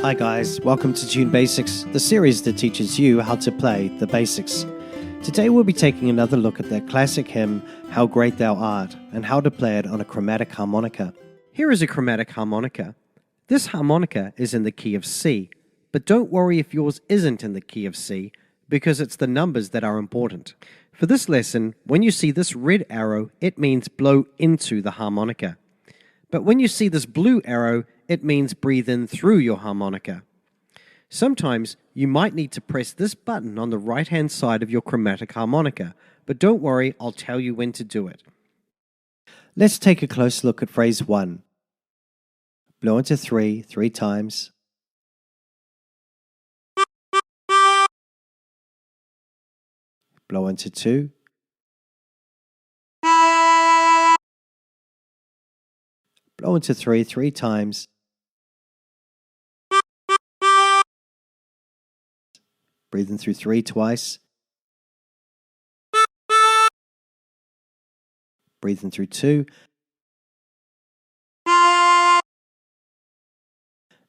Hi guys, welcome to Tune Basics, the series that teaches you how to play the basics. Today we'll be taking another look at the classic hymn, How Great Thou Art, and how to play it on a chromatic harmonica. Here is a chromatic harmonica. This harmonica is in the key of C, but don't worry if yours isn't in the key of C, because it's the numbers that are important. For this lesson, when you see this red arrow, it means blow into the harmonica. But when you see this blue arrow, it means breathe in through your harmonica. Sometimes you might need to press this button on the right-hand side of your chromatic harmonica, but don't worry, I'll tell you when to do it. Let's take a close look at phrase 1. Blow into 3 times. Blow into 2. Blow into 3 times. Breathe in through 3 twice. Breathe in through 2.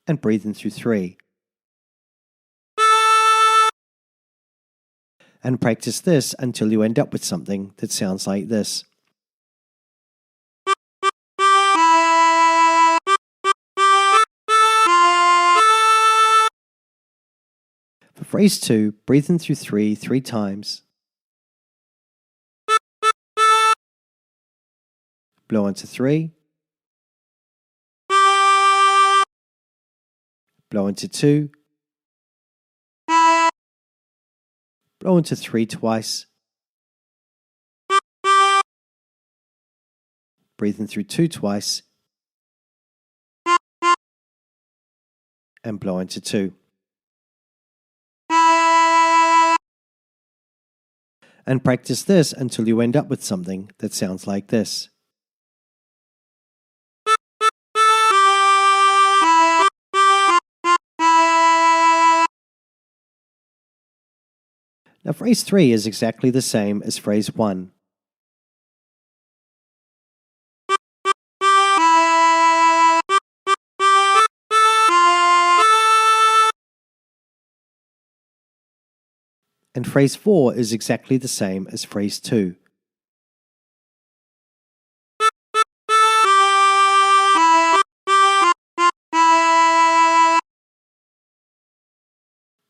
And breathe in through 3. And practice this until you end up with something that sounds like this. For phrase 2, breathe in through 3 times. Blow into 3. Blow into 2. Blow into 3 twice. Breathe in through 2 twice. And blow into 2. And practice this until you end up with something that sounds like this. Now phrase 3 is exactly the same as phrase 1. And phrase 4 is exactly the same as phrase 2.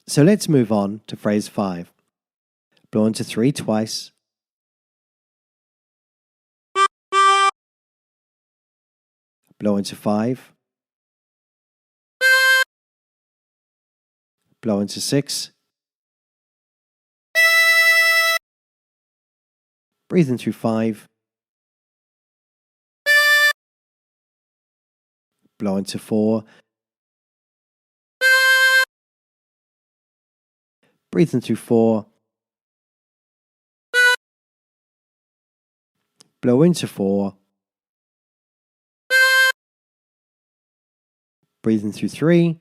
So let's move on to phrase 5. Blow into 3 twice. Blow into 5. Blow into 6. Breathe in through 5. Blow into 4. Breathe in through 4. Blow into 4. Breathe in through 3.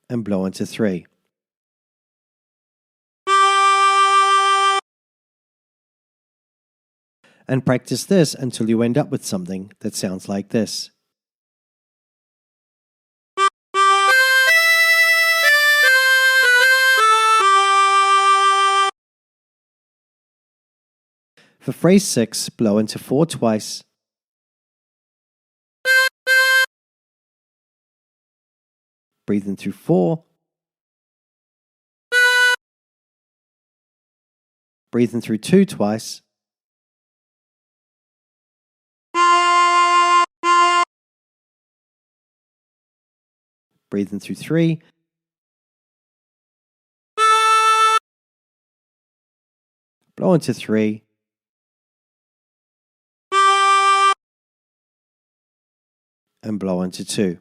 And blow into 3. And practice this until you end up with something that sounds like this. For phrase 6, blow into 4 twice. Breathe in through 4. Breathe in through 2 twice. Breathe in through 3. Blow into 3. And blow into 2.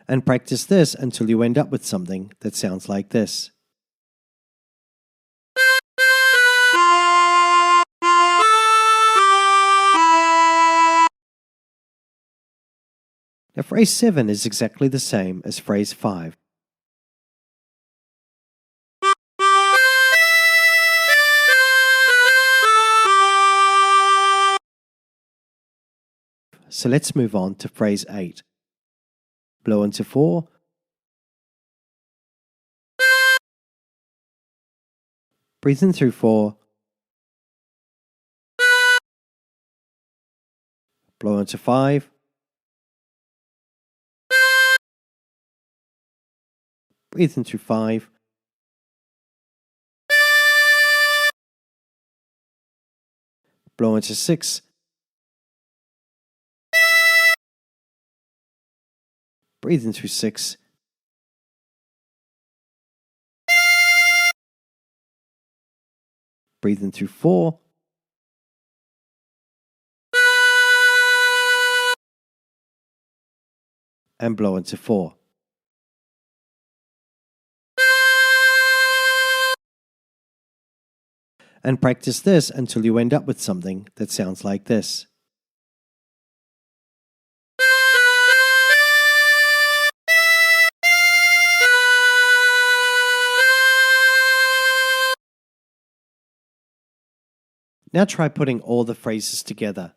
And practice this until you end up with something that sounds like this. Now phrase 7 is exactly the same as phrase 5. So let's move on to phrase 8. Blow into 4. Breathe in through 4. Blow into 5. Breathe in through 5. Blow into 6. Breathe in through 6. Breathe in through 4. And blow into 4. And practice this until you end up with something that sounds like this. Now try putting all the phrases together.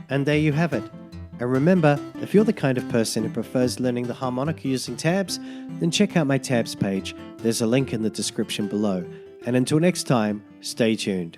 And there you have it. And remember, if you're the kind of person who prefers learning the harmonica using tabs, then check out my tabs page. There's a link in the description below. And until next time, stay tuned.